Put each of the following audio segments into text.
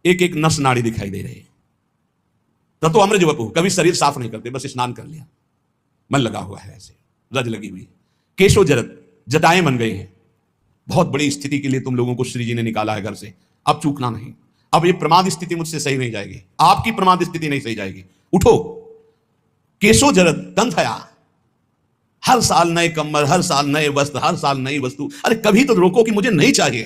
एक एक नस नाड़ी दिखाई दे रही। तब तो अमृत वपु, कभी शरीर साफ नहीं करते, बस स्नान कर लिया, मन लगा हुआ है, ऐसे रज लगी हुई। केशो जरत, जटाएं बन गई हैं। बहुत बड़ी स्थिति के लिए तुम लोगों को श्री जी ने निकाला है घर से, अब चूकना नहीं। अब ये प्रमाद स्थिति मुझसे सही नहीं जाएगी, आपकी प्रमाद स्थिति नहीं सही जाएगी, उठो। केशो जरत कंथया, हर साल नए कम्बल, हर साल नए वस्त्र, हर साल नई वस्तु। अरे कभी तो रोको कि मुझे नहीं चाहिए,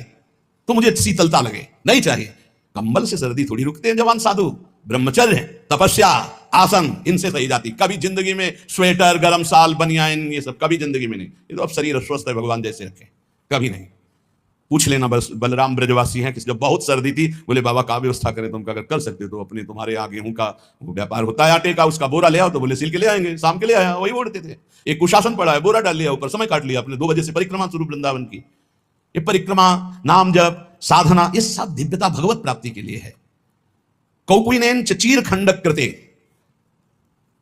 तो मुझे शीतलता लगे, नहीं चाहिए। कंबल से सर्दी थोड़ी रुकते हैं जवान साधु। ब्रह्मचर्य, तपस्या, आसन, इनसे सही जाती। कभी जिंदगी में स्वेटर, गरम साल, बनियान, ये सब कभी जिंदगी में नहीं। ये तो अब शरीर अस्वस्थ है, भगवान जैसे रखे, कभी नहीं। पूछ लेना, बस बलराम ब्रजवासी हैं कि जब बहुत सर्दी थी, बोले बाबा का व्यवस्था करें, तुम अगर कर सकते हो तो अपने, तुम्हारे यहाँ गेहूं का व्यापार होता है, आटे का, उसका बोरा ले आओ। तो बोले सिल के ले आएंगे, शाम के ले आया, वही ओढ़ते थे। एक कुशासन पड़ा है, बोरा डाल लिया ऊपर, समय काट लिया अपने। 2 बजे से परिक्रमा शुरू वृंदावन की। ये परिक्रमा, नाम जप, साधना, ये सब दिव्यता भगवत प्राप्ति के लिए है। कौकुनेन चीर खंडक कृते,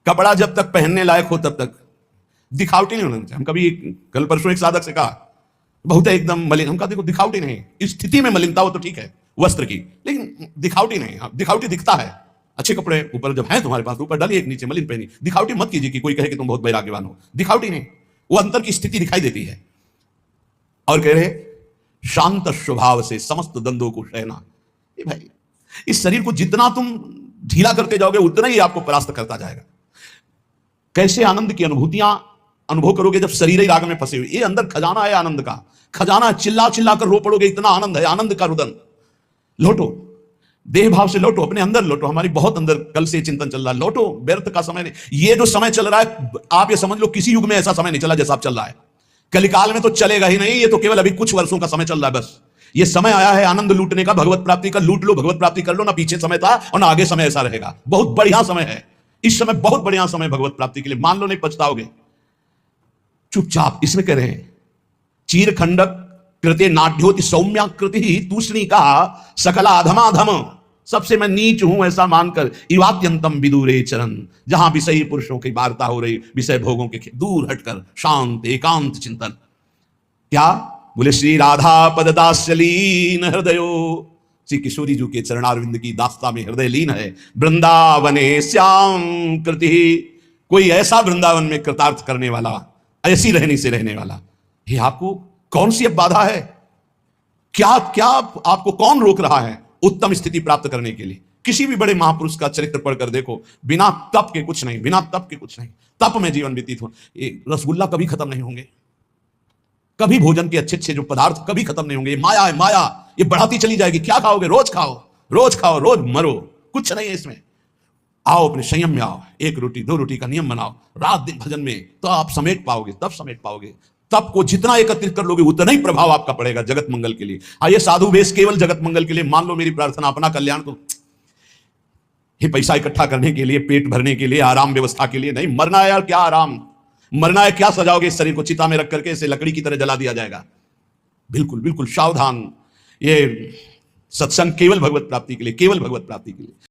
कपड़ा जब तक पहनने लायक हो तब तक दिखावटी नहीं होना चाहिए। हम कभी कल परसों एक साधक से कहा, बहुत है एकदम मलिन, हम कहा देखो दिखावटी नहीं, इस स्थिति में मलिनता हो तो ठीक है वस्त्र की, लेकिन दिखावटी नहीं। दिखावटी दिखता है, अच्छे कपड़े ऊपर जब है तुम्हारे पास, ऊपर डालिए, एक नीचे मलिन पहनी। दिखावटी मत कीजिए कि कोई कहे कि तुम बहुत वैराग्यवान हो, दिखावटी नहीं, वो अंतर की स्थिति दिखाई देती है। और कह रहे शांत स्वभाव से समस्त दंदों को सहना। भाई इस शरीर को जितना तुम ढीला करते जाओगे उतना ही आपको परास्त करता जाएगा। कैसे आनंद की अनुभूतियां अनुभव करोगे जब शरीर ही राग में फंसे हुए। ये अंदर खजाना है आनंद का, खजाना। चिल्ला चिल्ला कर रो पड़ोगे, इतना आनंद है, आनंद का रुदन। लौटो, देह भाव से लौटो, अपने अंदर लौटो। हमारी बहुत अंदर कल से चिंतन चल रहा है, लौटो, व्यर्थ का समय नहीं। ये जो समय चल रहा है, आप ये समझ लो किसी युग में ऐसा समय नहीं चला जैसा आप चल रहा है। कलिकाल में तो चलेगा ही नहीं, ये तो केवल अभी कुछ वर्षों का समय चल रहा है बस। ये समय आया है आनंद लूटने का, भगवत प्राप्ति का। लूट लो, भगवत प्राप्ति कर लो। ना पीछे समय था और ना आगे समय ऐसा रहेगा। बहुत बढ़िया समय है इस समय, बहुत बढ़िया समय भगवत प्राप्ति के लिए। मान लो नहीं पछताओगे। चुपचाप इसमें कह रहे हैं, चीर खंडक कृते नाड्योति सौम्याकृति तूष्णी का सकला अधमाधम। सबसे मैं नीच हूं ऐसा मानकर इवात्यंतम विदुरे चरण, जहां विषयी पुरुषों की वार्ता हो रही, विषय भोगों के दूर हटकर शांत एकांत चिंतन। क्या बोले? श्री राधा पददास्यलीन हृदयो, श्री किशोरी जी के चरणारविंद की दास्ता में हृदय लीन है। वृंदावने श्याम कृति, कोई ऐसा वृंदावन में कृतार्थ करने वाला, ऐसी रहनी से रहने वाला। ये आपको कौन सी अब बाधा है? क्या क्या आपको कौन रोक रहा है उत्तम स्थिति प्राप्त करने के लिए? किसी भी बड़े महापुरुष का चरित्र पढ़कर देखो, बिना तप के कुछ नहीं, बिना तप के कुछ नहीं। तप में जीवन व्यतीत हो। रसगुल्ला कभी खत्म नहीं होंगे, कभी भोजन के अच्छे अच्छे जो पदार्थ कभी खत्म नहीं होंगे। ये माया है, माया, ये बढ़ाती चली जाएगी। क्या खाओगे? रोज खाओ, रोज खाओ, रोज मरो, कुछ नहीं है इसमें। आओ अपने संयम में आओ, 1 रोटी 2 रोटी का नियम बनाओ, रात दिन भजन में, तो आप समेट पाओगे, तब समेट पाओगे। तब को जितना एकत्रित कर लोगे उतना ही प्रभाव आपका पड़ेगा जगत मंगल के लिए। आइए साधु वेश केवल जगत मंगल के लिए। मान लो मेरी प्रार्थना अपना कल्याण को, ये पैसा इकट्ठा करने के लिए, पेट भरने के लिए, आराम व्यवस्था के लिए नहीं। मरना है यार, क्या आराम, मरना है। क्या सजाओगे इस शरीर को? चिता में रख करके इसे लकड़ी की तरह जला दिया जाएगा। बिल्कुल बिल्कुल सावधान। ये सत्संग केवल भगवत प्राप्ति के लिए, केवल भगवत प्राप्ति के लिए।